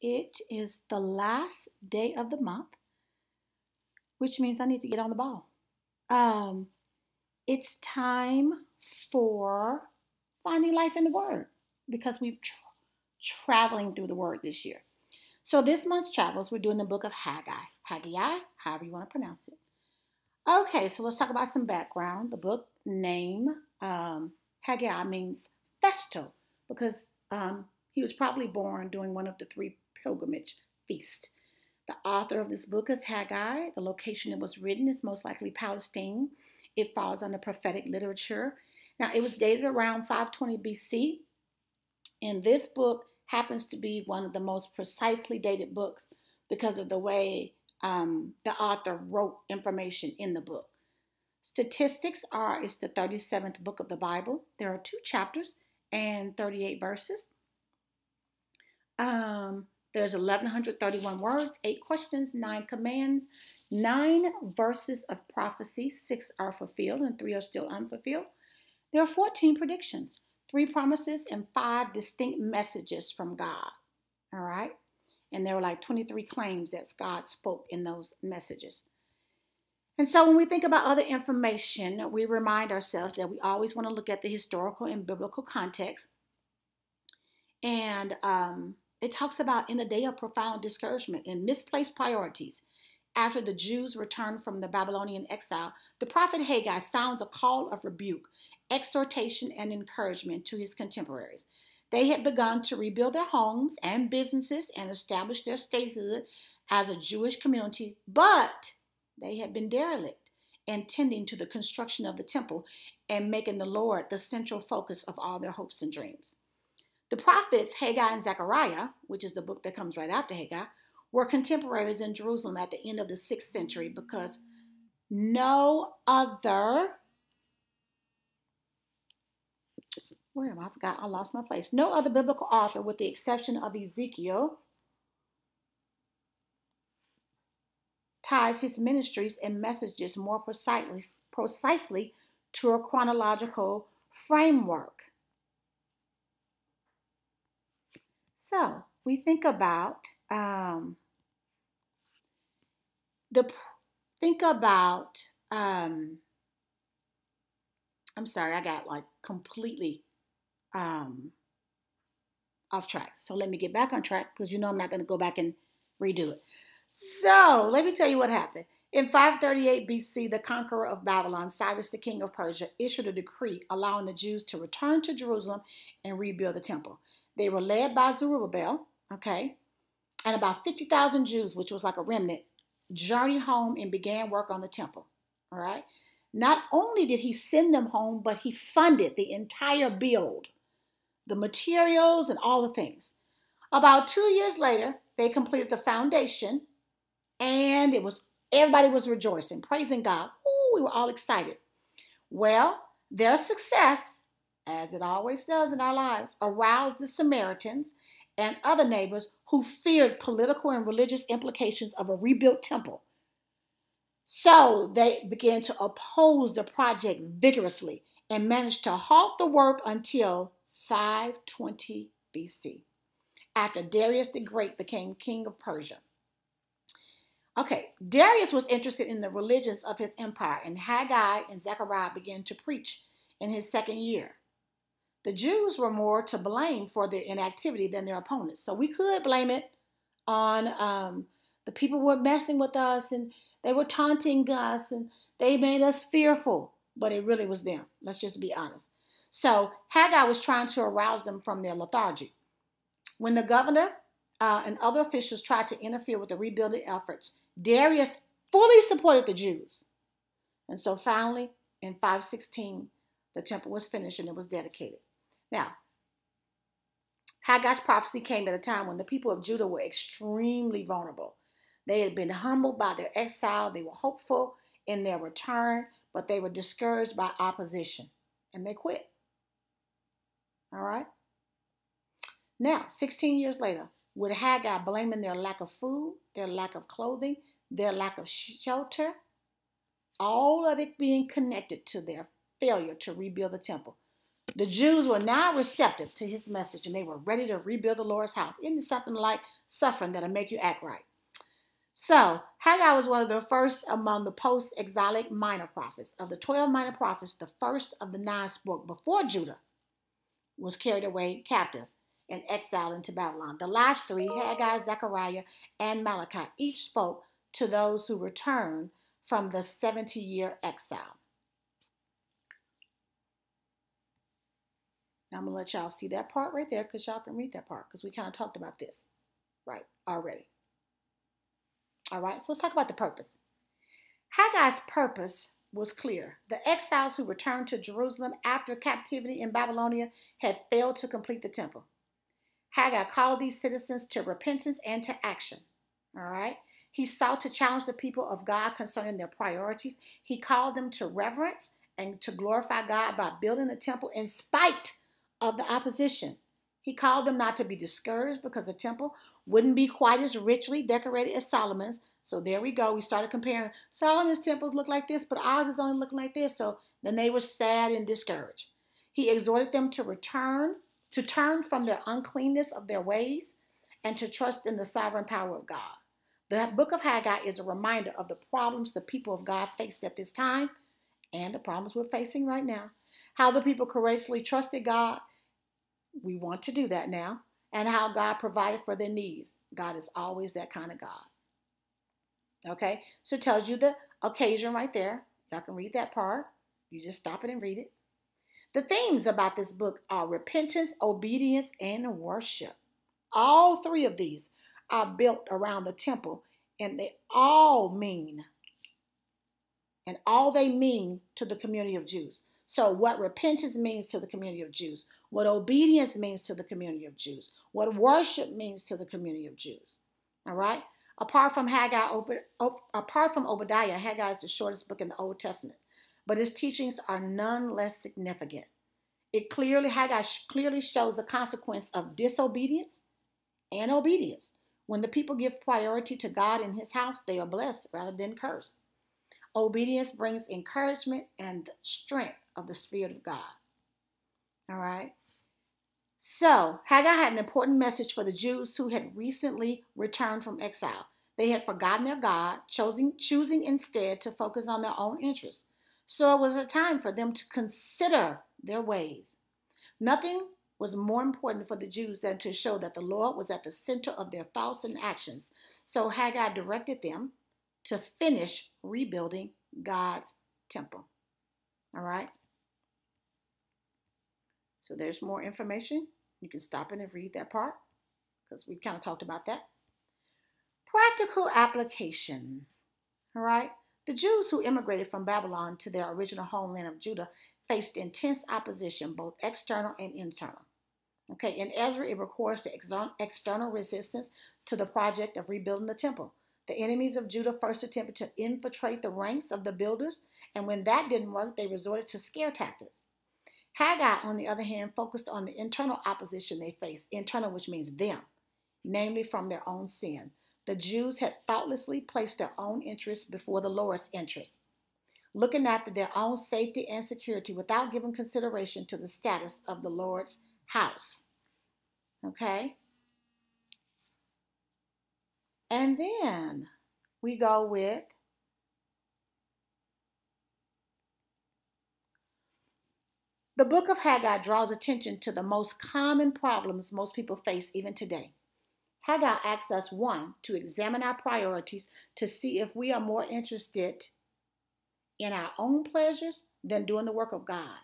It is the last day of the month, which means I need to get on the ball. Um, it's time for finding life in the Word because we've traveling through the Word this year. So this month's travels, we're doing the book of Haggai. Haggai, however you want to pronounce it. Okay, so let's talk about some background. The book name, Haggai, means festal because he was probably born during one of the three pilgrimage feasts. The author of this book is Haggai. The location it was written is most likely Palestine. It falls under prophetic literature. Now, it was dated around 520 BC, and this book happens to be one of the most precisely dated books because of the way the author wrote information in the book. Statistics are it's the 37th book of the Bible. There are 2 chapters and 38 verses. There's 1,131 words, 8 questions, 9 commands, 9 verses of prophecy. 6 are fulfilled and 3 are still unfulfilled. There are 14 predictions, 3 promises, and 5 distinct messages from God. All right? And there were like 23 claims that God spoke in those messages. And so when we think about other information, we remind ourselves that we always want to look at the historical and biblical context. And it talks about in the day of profound discouragement and misplaced priorities. After the Jews returned from the Babylonian exile, the prophet Haggai sounds a call of rebuke, exhortation, and encouragement to his contemporaries. They had begun to rebuild their homes and businesses and establish their statehood as a Jewish community, but they had been derelict in tending to the construction of the temple and making the Lord the central focus of all their hopes and dreams. The prophets Haggai and Zechariah, which is the book that comes right after Haggai, were contemporaries in Jerusalem at the end of the 6th century because no other, where am I? I forgot, I lost my place. No other biblical author, with the exception of Ezekiel, ties his ministries and messages more precisely to a chronological framework. So we think about I'm sorry, I got like completely off track. So let me get back on track because you know I'm not going to go back and redo it. So let me tell you what happened. In 538 BC, the conqueror of Babylon, Cyrus the king of Persia, issued a decree allowing the Jews to return to Jerusalem and rebuild the temple. They were led by Zerubbabel, okay, and about 50,000 Jews, which was like a remnant, journeyed home and began work on the temple, all right? Not only did he send them home, but he funded the entire build, the materials and all the things. About 2 years later, they completed the foundation, and everybody was rejoicing, praising God. Ooh, we were all excited. Well, their success, as it always does in our lives, aroused the Samaritans and other neighbors who feared political and religious implications of a rebuilt temple. So they began to oppose the project vigorously and managed to halt the work until 520 BC, after Darius the Great became king of Persia. Okay, Darius was interested in the religions of his empire, and Haggai and Zechariah began to preach in his 2nd year. The Jews were more to blame for their inactivity than their opponents. So we could blame it on the people who were messing with us and they were taunting us and they made us fearful. But it really was them. Let's just be honest. So Haggai was trying to arouse them from their lethargy. When the governor and other officials tried to interfere with the rebuilding efforts, Darius fully supported the Jews. And so finally, in 516, the temple was finished and it was dedicated. Now, Haggai's prophecy came at a time when the people of Judah were extremely vulnerable. They had been humbled by their exile. They were hopeful in their return, but they were discouraged by opposition, and they quit. All right? Now, 16 years later, with Haggai blaming their lack of food, their lack of clothing, their lack of shelter, all of it being connected to their failure to rebuild the temple. The Jews were now receptive to his message and they were ready to rebuild the Lord's house. Isn't it something like suffering that'll make you act right? So, Haggai was one of the first among the post-exilic minor prophets. Of the 12 minor prophets, the first of the 9 spoke before Judah was carried away captive and exiled into Babylon. The last 3, Haggai, Zechariah, and Malachi, each spoke to those who returned from the 70-year exile. Now, I'm going to let y'all see that part right there because y'all can read that part because we kind of talked about this right already. All right, so let's talk about the purpose. Haggai's purpose was clear. The exiles who returned to Jerusalem after captivity in Babylonia had failed to complete the temple. Haggai called these citizens to repentance and to action. All right, he sought to challenge the people of God concerning their priorities. He called them to reverence and to glorify God by building the temple in spite of the opposition. He called them not to be discouraged because the temple wouldn't be quite as richly decorated as Solomon's. So there we go. We started comparing. Solomon's temples look like this, but ours is only looking like this. So then they were sad and discouraged. He exhorted them to turn from their uncleanness of their ways and to trust in the sovereign power of God. The book of Haggai is a reminder of the problems the people of God faced at this time and the problems we're facing right now. How the people courageously trusted God. We want to do that now. And how God provided for their needs. God is always that kind of God. Okay, so it tells you the occasion right there. Y'all can read that part. You just stop it and read it. The themes about this book are repentance, obedience, and worship. All 3 of these are built around the temple, and they all mean to the community of Jews. So what repentance means to the community of Jews, what obedience means to the community of Jews, what worship means to the community of Jews. All right? Apart from Obadiah, Haggai is the shortest book in the Old Testament, but his teachings are none less significant. Haggai clearly shows the consequence of disobedience and obedience. When the people give priority to God and his house, they are blessed rather than cursed. Obedience brings encouragement and the strength of the Spirit of God. All right. So, Haggai had an important message for the Jews who had recently returned from exile. They had forgotten their God, choosing instead to focus on their own interests. So it was a time for them to consider their ways. Nothing was more important for the Jews than to show that the Lord was at the center of their thoughts and actions. So Haggai directed them to finish rebuilding God's temple. All right. So there's more information. You can stop it and read that part because we kind of talked about that. Practical application. All right. The Jews who immigrated from Babylon to their original homeland of Judah faced intense opposition, both external and internal. Okay. In Ezra, it records the external resistance to the project of rebuilding the temple. The enemies of Judah first attempted to infiltrate the ranks of the builders, and when that didn't work, they resorted to scare tactics. Haggai, on the other hand, focused on the internal opposition they faced, internal which means them, namely from their own sin. The Jews had thoughtlessly placed their own interests before the Lord's interests, looking after their own safety and security without giving consideration to the status of the Lord's house. Okay? And then we go with the book of Haggai draws attention to the most common problems most people face even today. Haggai asks us, 1, to examine our priorities to see if we are more interested in our own pleasures than doing the work of God.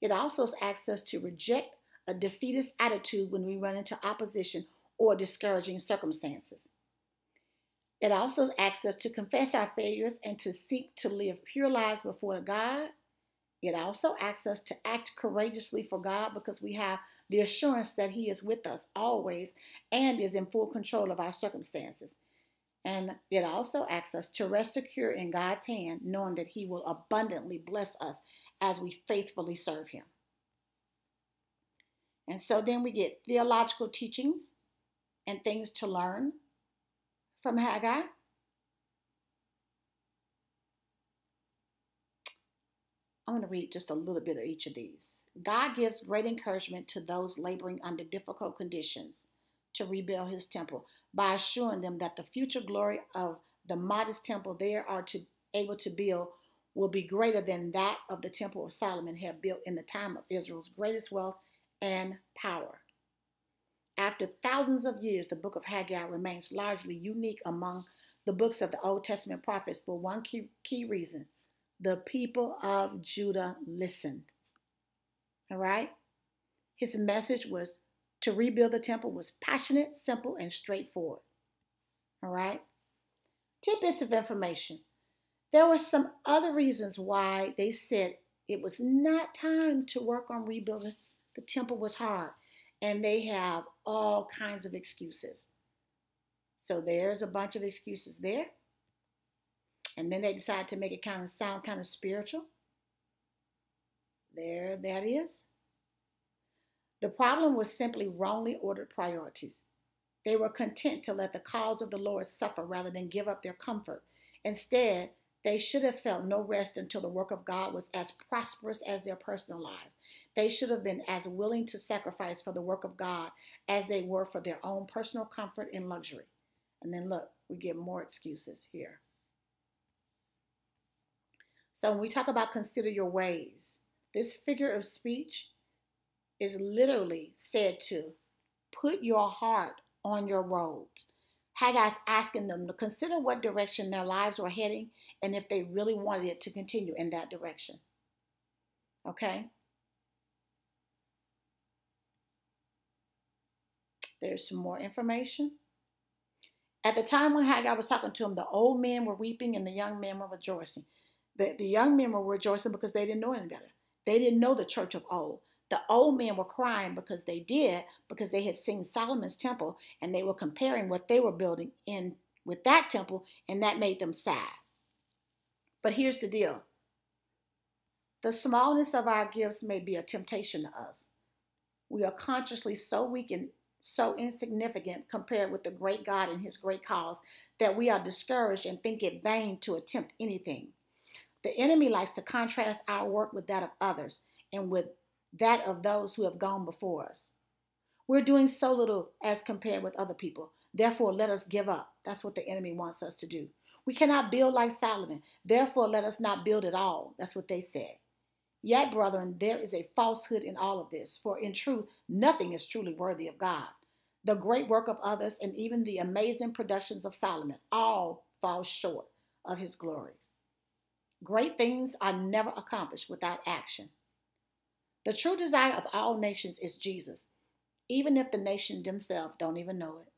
It also asks us to reject a defeatist attitude when we run into opposition or discouraging circumstances. It also asks us to confess our failures and to seek to live pure lives before God. It also asks us to act courageously for God because we have the assurance that he is with us always and is in full control of our circumstances. And it also asks us to rest secure in God's hand, knowing that he will abundantly bless us as we faithfully serve him. And so then we get theological teachings and things to learn from Haggai. I'm going to read just a little bit of each of these God gives great encouragement to those laboring under difficult conditions to rebuild his temple by assuring them that the future glory of the modest temple they are able to build will be greater than that of the temple of Solomon had built in the time of Israel's greatest wealth and power. After thousands of years, the book of Haggai remains largely unique among the books of the Old Testament prophets for one key reason. The people of Judah listened. All right? His message was to rebuild the temple was passionate, simple, and straightforward. All right? Tidbits of information. There were some other reasons why they said it was not time to work on rebuilding. The temple was hard, and they have all kinds of excuses. So there's a bunch of excuses there. And then they decided to make it sound kind of spiritual. There that is. The problem was simply wrongly ordered priorities. They were content to let the cause of the Lord suffer rather than give up their comfort. Instead, they should have felt no rest until the work of God was as prosperous as their personal lives. They should have been as willing to sacrifice for the work of God as they were for their own personal comfort and luxury. And then look, we get more excuses here. So when we talk about consider your ways, this figure of speech is literally said to put your heart on your roads. Haggai's asking them to consider what direction their lives were heading and if they really wanted it to continue in that direction. Okay? There's some more information. At the time when Haggai was talking to them, the old men were weeping and the young men were rejoicing. The young men were rejoicing because they didn't know any better. They didn't know the church of old. The old men were crying because they had seen Solomon's temple and they were comparing what they were building in with that temple, and that made them sad. But here's the deal. The smallness of our gifts may be a temptation to us. We are consciously so weak and so insignificant compared with the great God and his great cause that we are discouraged and think it vain to attempt anything. The enemy likes to contrast our work with that of others and with that of those who have gone before us. We're doing so little as compared with other people. Therefore, let us give up. That's what the enemy wants us to do. We cannot build like Solomon. Therefore, let us not build at all. That's what they said. Yet, brethren, there is a falsehood in all of this, for in truth, nothing is truly worthy of God. The great work of others and even the amazing productions of Solomon all fall short of his glory. Great things are never accomplished without action. The true desire of all nations is Jesus, even if the nation themselves don't even know it.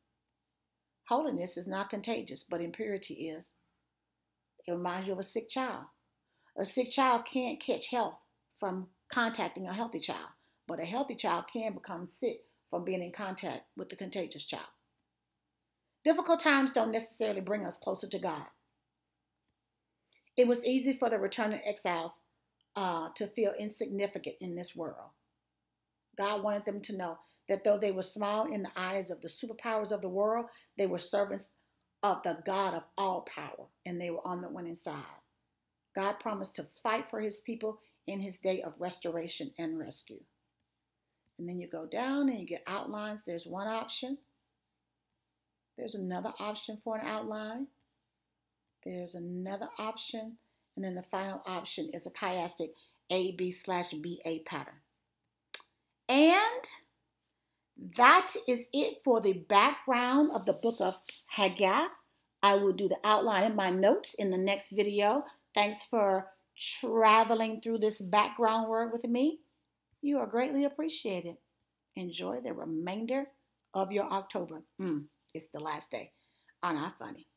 Holiness is not contagious, but impurity is. It reminds you of a sick child. A sick child can't catch health from contacting a healthy child, but a healthy child can become sick from being in contact with the contagious child. Difficult times don't necessarily bring us closer to God. It was easy for the returning exiles to feel insignificant in this world. God wanted them to know that though they were small in the eyes of the superpowers of the world, they were servants of the God of all power, and they were on the winning side. God promised to fight for his people in his day of restoration and rescue. And then you go down and you get outlines. There's one option. There's another option for an outline. There's another option. And then the final option is a chiastic AB/BA pattern. And that is it for the background of the book of Haggai. I will do the outline in my notes in the next video. Thanks for traveling through this background work with me. You are greatly appreciated. Enjoy the remainder of your October. It's the last day. Aren't I funny?